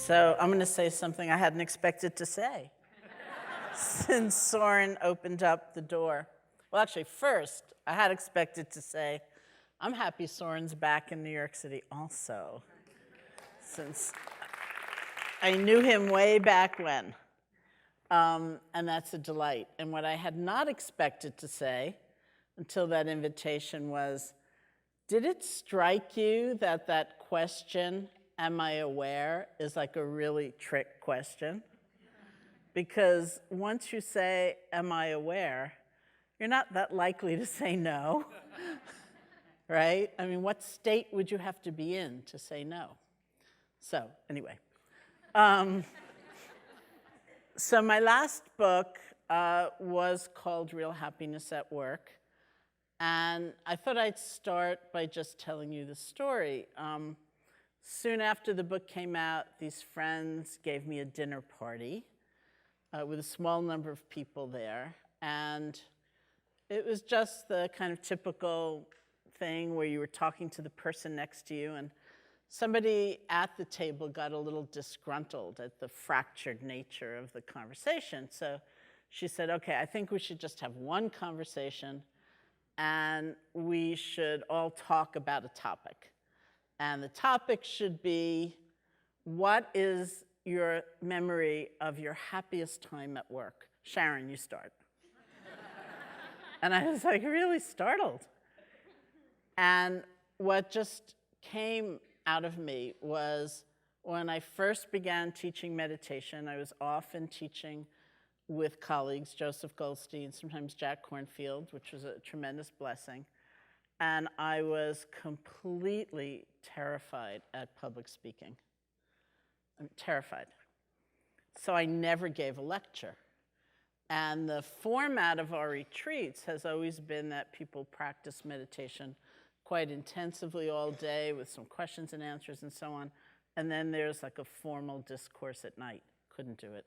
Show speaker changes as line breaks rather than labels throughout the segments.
So I'm going to say something I hadn't expected to say since Soren opened up the door. Well, actually, first, I had expected to say, I'm happy Soren's back in New York City also, since I knew him way back when. And that's a delight. And what I had not expected to say until that invitation was, did it strike you that that question, am I aware, is like a really trick question? Because once you say, am I aware, you're not that likely to say no, right? I mean, what state would you have to be in to say no? So anyway. So my last book was called Real Happiness at Work. And I thought I'd start by just telling you the story. Soon after the book came out, these friends gave me a dinner party with a small number of people there. And it was just the kind of typical thing where you were talking to the person next to you, and somebody at the table got a little disgruntled at the fractured nature of the conversation. So she said, okay, I think we should just have one conversation, and we should all talk about a topic. And the topic should be, what is your memory of your happiest time at work? Sharon, you start. And I was like really startled. And what just came out of me was, when I first began teaching meditation, I was often teaching with colleagues, Joseph Goldstein, sometimes Jack Kornfield, which was a tremendous blessing. And I was completely terrified at public speaking. I'm terrified. So I never gave a lecture. And the format of our retreats has always been that people practice meditation quite intensively all day with some questions and answers and so on. And then there's like a formal discourse at night. Couldn't do it.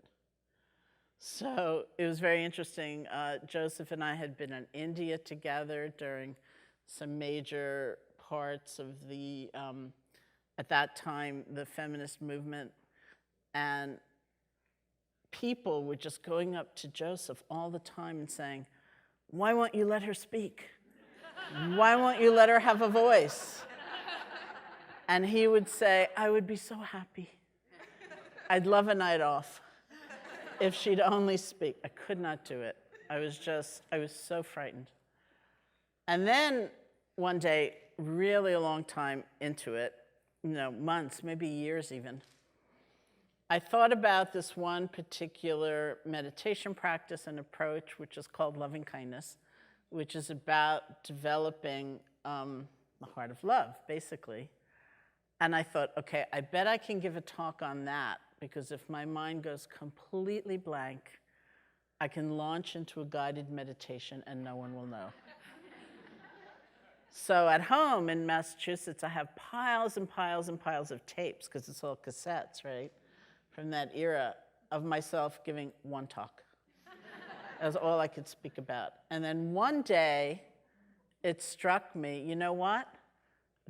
So it was very interesting. Joseph and I had been in India together during some major parts of the, at that time, the feminist movement. And people were just going up to Joseph all the time and saying, why won't you let her speak? Why won't you let her have a voice? And he would say, I would be so happy. I'd love a night off if she'd only speak. I could not do it. I was so frightened. And then one day, really a long time into it, months, maybe years even, I thought about this one particular meditation practice and approach, which is called loving kindness, which is about developing the heart of love, basically. And I thought, okay, I bet I can give a talk on that, because if my mind goes completely blank, I can launch into a guided meditation and no one will know. So at home in Massachusetts, I have piles and piles and piles of tapes, because it's all cassettes, right, from that era, of myself giving one talk. That was all I could speak about. And then one day, it struck me, you know what?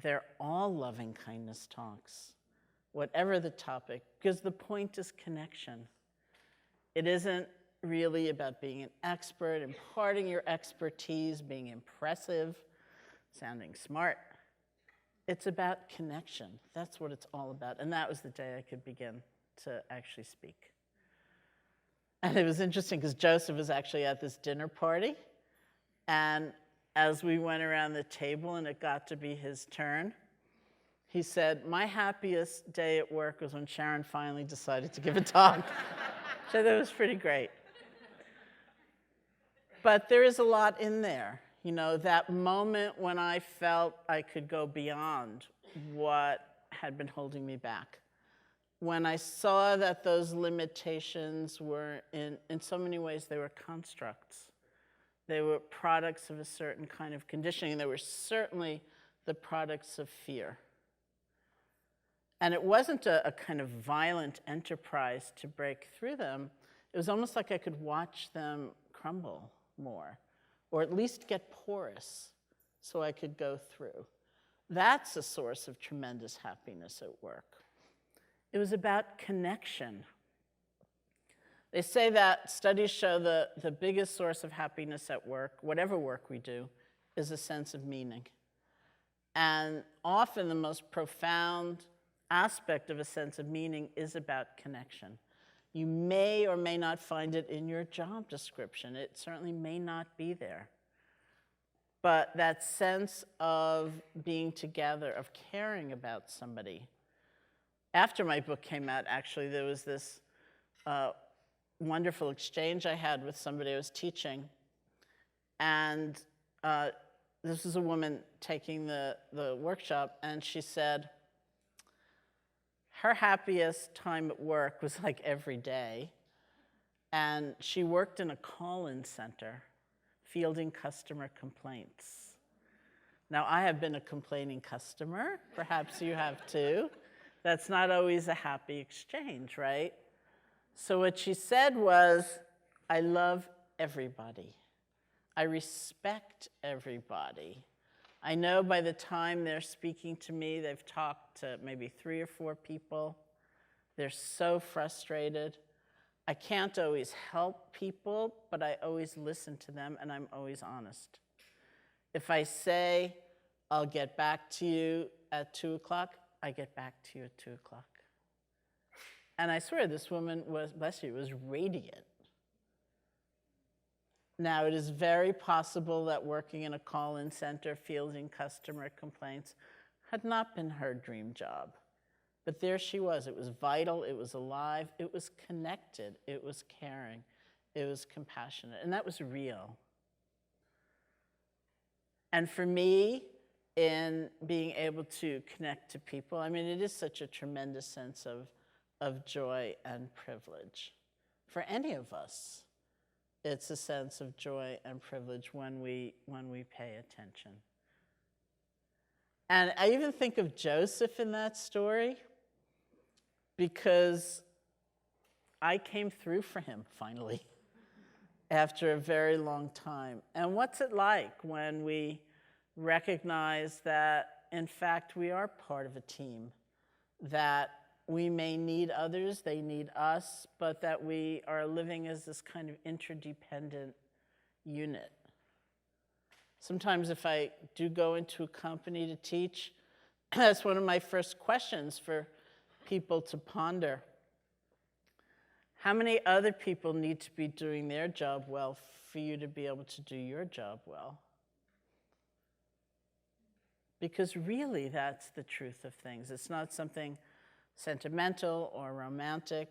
They're all loving kindness talks, whatever the topic, because the point is connection. It isn't really about being an expert, imparting your expertise, being impressive, sounding smart. It's about connection. That's what it's all about. And that was the day I could begin to actually speak. And it was interesting because Joseph was actually at this dinner party. And as we went around the table and it got to be his turn, he said, my happiest day at work was when Sharon finally decided to give a talk. So that was pretty great. But there is a lot in there. That moment when I felt I could go beyond what had been holding me back. When I saw that those limitations were, in so many ways, they were constructs. They were products of a certain kind of conditioning. They were certainly the products of fear. And it wasn't a kind of violent enterprise to break through them. It was almost like I could watch them crumble more, or at least get porous so I could go through. That's a source of tremendous happiness at work. It was about connection. They say that studies show the biggest source of happiness at work, whatever work we do, is a sense of meaning. And often the most profound aspect of a sense of meaning is about connection. You may or may not find it in your job description. It certainly may not be there. But that sense of being together, of caring about somebody. After my book came out, actually, there was this wonderful exchange I had with somebody I was teaching. And this was a woman taking the workshop, and she said her happiest time at work was like every day. And she worked in a call-in center, fielding customer complaints. Now, I have been a complaining customer. Perhaps you have too. That's not always a happy exchange, right? So what she said was, I love everybody. I respect everybody. I know by the time they're speaking to me, they've talked to maybe 3 or 4 people. They're so frustrated. I can't always help people, but I always listen to them, and I'm always honest. If I say, I'll get back to you at 2 o'clock, I get back to you at 2 o'clock. And I swear, this woman was, bless you, was radiant. Now, it is very possible that working in a call-in center, fielding customer complaints, had not been her dream job. But there she was. It was vital, it was alive, it was connected, it was caring, it was compassionate, and that was real. And for me, in being able to connect to people, I mean, it is such a tremendous sense of joy and privilege. For any of us, it's a sense of joy and privilege when we pay attention. And I even think of Joseph in that story, because I came through for him, finally, after a very long time. And what's it like when we recognize that, in fact, we are part of a team, that we may need others, they need us, but that we are living as this kind of interdependent unit. Sometimes if I do go into a company to teach, that's one of my first questions for people to ponder. How many other people need to be doing their job well for you to be able to do your job well? Because really, that's the truth of things. It's not something sentimental or romantic,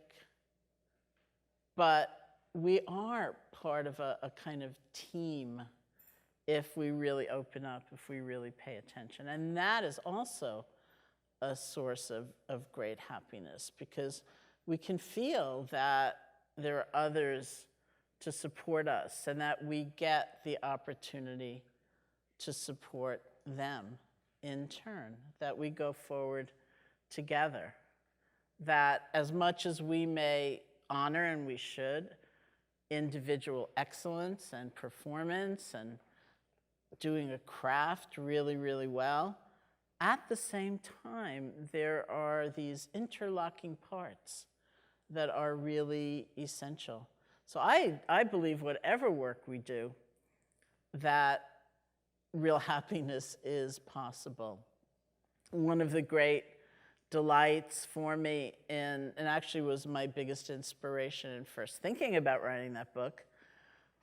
but we are part of a kind of team if we really open up, if we really pay attention. And that is also a source of great happiness, because we can feel that there are others to support us and that we get the opportunity to support them in turn, that we go forward together, that as much as we may honor, and we should, individual excellence and performance and doing a craft really, really well, at the same time, there are these interlocking parts that are really essential. So I believe whatever work we do, that real happiness is possible. One of the great delights for me, and actually was my biggest inspiration in first thinking about writing that book,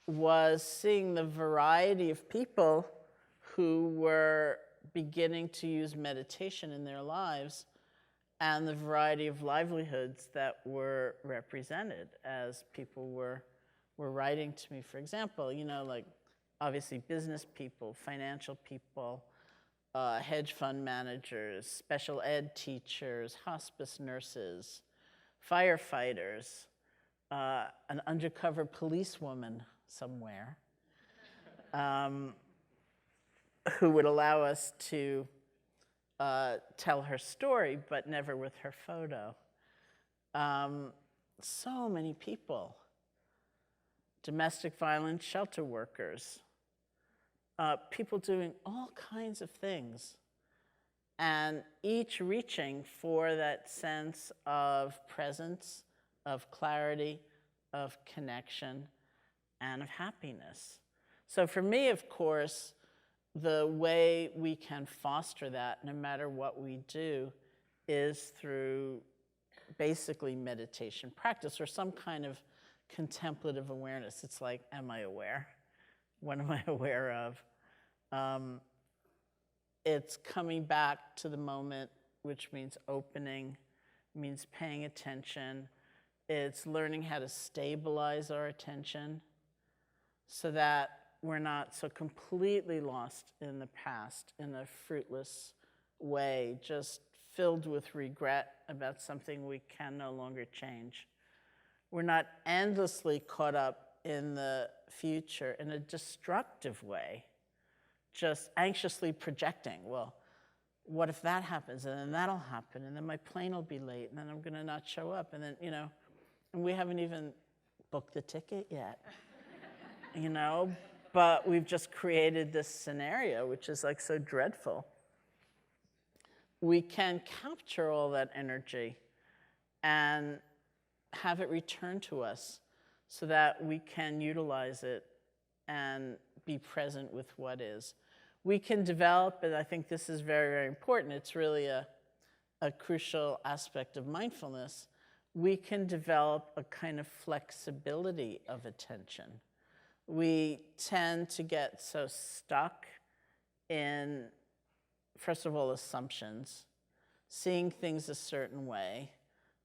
was seeing the variety of people who were beginning to use meditation in their lives, and the variety of livelihoods that were represented as people were writing to me. For example, like obviously business people, financial people, hedge fund managers, special ed teachers, hospice nurses, firefighters, an undercover policewoman somewhere, who would allow us to tell her story, but never with her photo. So many people. Domestic violence shelter workers. People doing all kinds of things and each reaching for that sense of presence, of clarity, of connection, and of happiness. So for me, of course, the way we can foster that, no matter what we do, is through basically meditation practice or some kind of contemplative awareness. It's like, am I aware? What am I aware of? It's coming back to the moment, which means opening, means paying attention. It's learning how to stabilize our attention so that we're not so completely lost in the past in a fruitless way, just filled with regret about something we can no longer change. We're not endlessly caught up in the future in a destructive way, just anxiously projecting, well, what if that happens, and then that'll happen, and then my plane will be late, and then I'm gonna not show up, and then, and we haven't even booked the ticket yet, but we've just created this scenario, which is like so dreadful. We can capture all that energy and have it return to us so that we can utilize it and be present with what is. We can develop, and I think this is very, very important, it's really a crucial aspect of mindfulness, we can develop a kind of flexibility of attention. We tend to get so stuck in, first of all, assumptions, seeing things a certain way,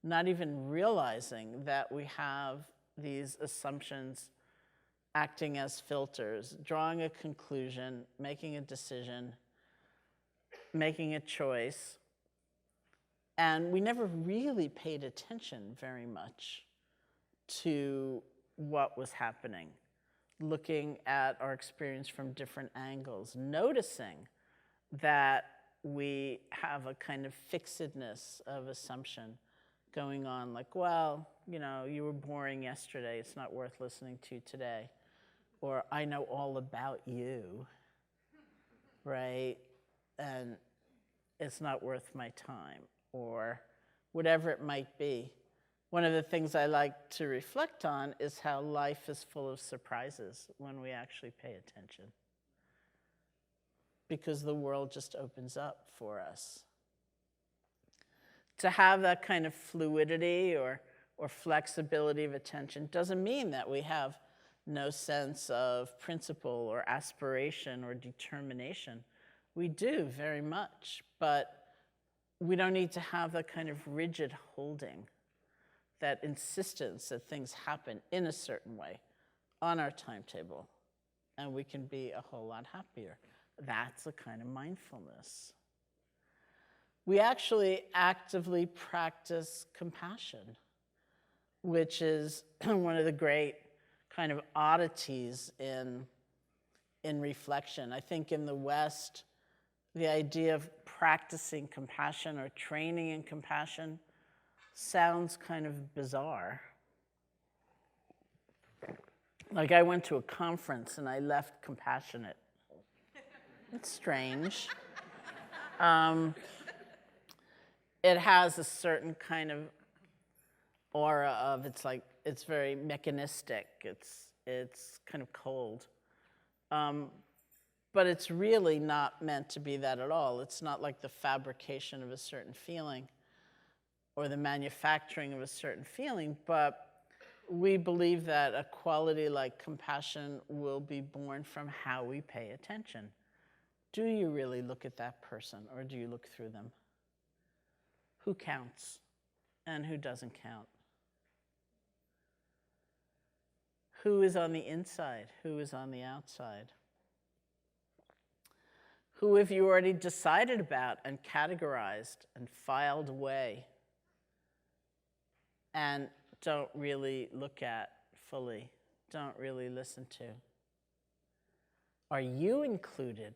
not even realizing that we have these assumptions acting as filters, drawing a conclusion, making a decision, making a choice. And we never really paid attention very much to what was happening, looking at our experience from different angles, noticing that we have a kind of fixedness of assumption going on, like, well, you were boring yesterday, it's not worth listening to today. Or I know all about you, right? And it's not worth my time, or whatever it might be. One of the things I like to reflect on is how life is full of surprises when we actually pay attention. Because the world just opens up for us. To have that kind of fluidity or flexibility of attention doesn't mean that we have no sense of principle or aspiration or determination. We do very much, but we don't need to have that kind of rigid holding, that insistence that things happen in a certain way on our timetable, and we can be a whole lot happier. That's a kind of mindfulness. We actually actively practice compassion, which is one of the great kind of oddities in reflection. I think in the West, the idea of practicing compassion or training in compassion sounds kind of bizarre. Like I went to a conference and I left compassionate. It's strange. It has a certain kind of aura of, it's very mechanistic, it's kind of cold. But it's really not meant to be that at all. It's not like the fabrication of a certain feeling or the manufacturing of a certain feeling, but we believe that a quality like compassion will be born from how we pay attention. Do you really look at that person, or do you look through them? Who counts and who doesn't count? Who is on the inside? Who is on the outside? Who have you already decided about and categorized and filed away and don't really look at fully, don't really listen to? Are you included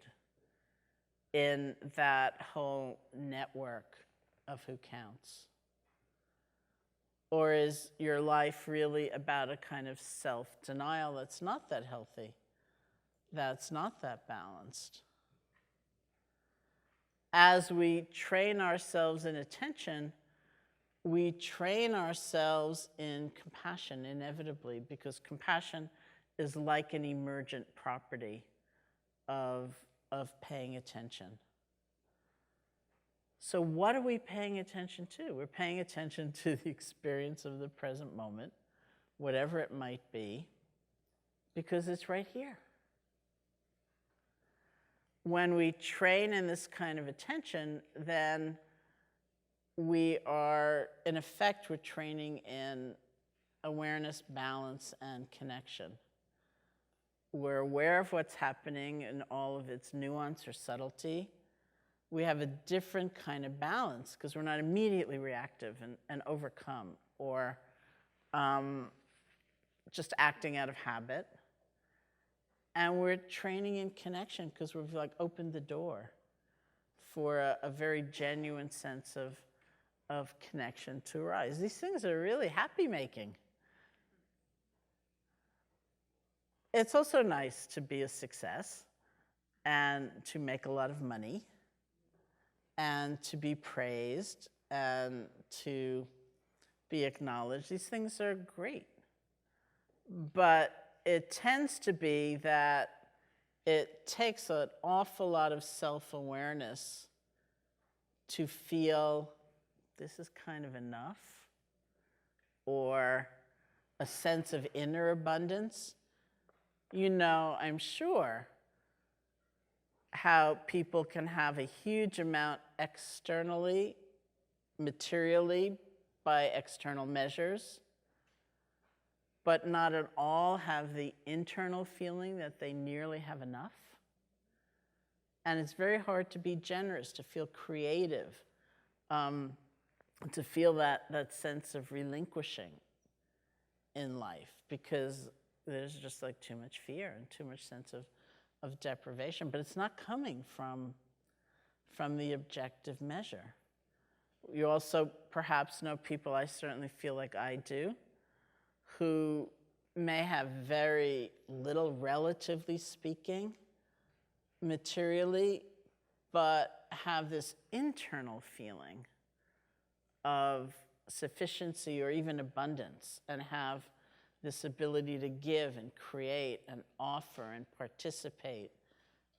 in that whole network of who counts? Or is your life really about a kind of self-denial that's not that healthy, that's not that balanced? as we train ourselves in attention, we train ourselves in compassion inevitably, because compassion is like an emergent property of paying attention. So what are we paying attention to? We're paying attention to the experience of the present moment, whatever it might be, because it's right here. When we train in this kind of attention, then we are, in effect, we're training in awareness, balance, and connection. We're aware of what's happening in all of its nuance or subtlety. We have a different kind of balance because we're not immediately reactive and overcome or just acting out of habit. And we're training in connection because we've like opened the door for a very genuine sense of connection to arise. These things are really happy-making. It's also nice to be a success and to make a lot of money and to be praised and to be acknowledged. These things are great. But it tends to be that it takes an awful lot of self-awareness to feel this is kind of enough, or a sense of inner abundance. You know, I'm sure, how people can have a huge amount externally, materially, by external measures, but not at all have the internal feeling that they nearly have enough. And it's very hard to be generous, to feel creative, to feel that sense of relinquishing in life, because there's just like too much fear and too much sense of deprivation. But it's not coming from the objective measure. You also perhaps know people, I certainly feel like I do, who may have very little, relatively speaking, materially, but have this internal feeling of sufficiency or even abundance, and have this ability to give and create and offer and participate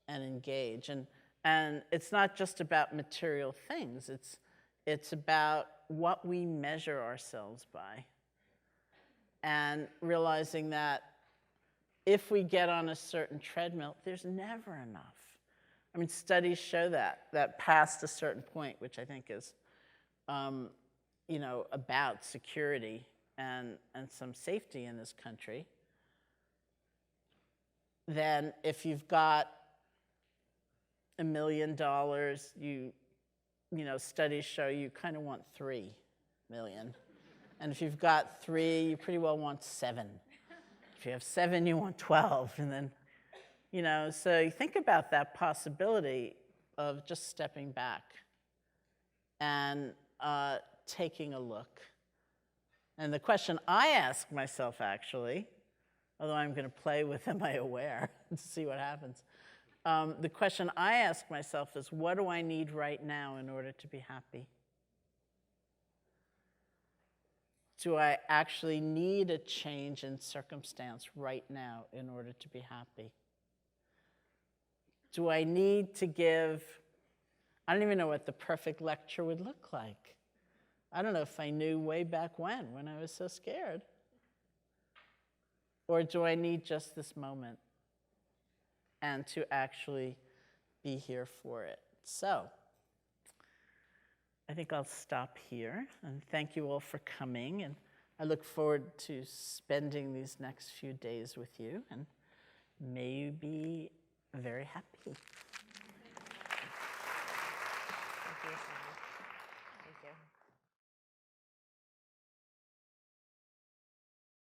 and engage. And it's not just about material things. It's about what we measure ourselves by. And realizing that if we get on a certain treadmill, there's never enough. I mean, studies show that past a certain point, which I think is, about security and some safety in this country, then if you've got $1 million, studies show you kind of want 3 million. And if you've got 3, you pretty well want 7. If you have 7, you want 12. And then, so you think about that possibility of just stepping back and taking a look. And the question I ask myself, actually, although I'm going to play with am I aware and see what happens, the question I ask myself is, what do I need right now in order to be happy? Do I actually need a change in circumstance right now in order to be happy? Do I need to give, I don't even know what the perfect lecture would look like. I don't know if I knew way back when I was so scared. Or do I need just this moment and to actually be here for it? So, I think I'll stop here, and thank you all for coming, and I look forward to spending these next few days with you, and may you be very happy. Thank you.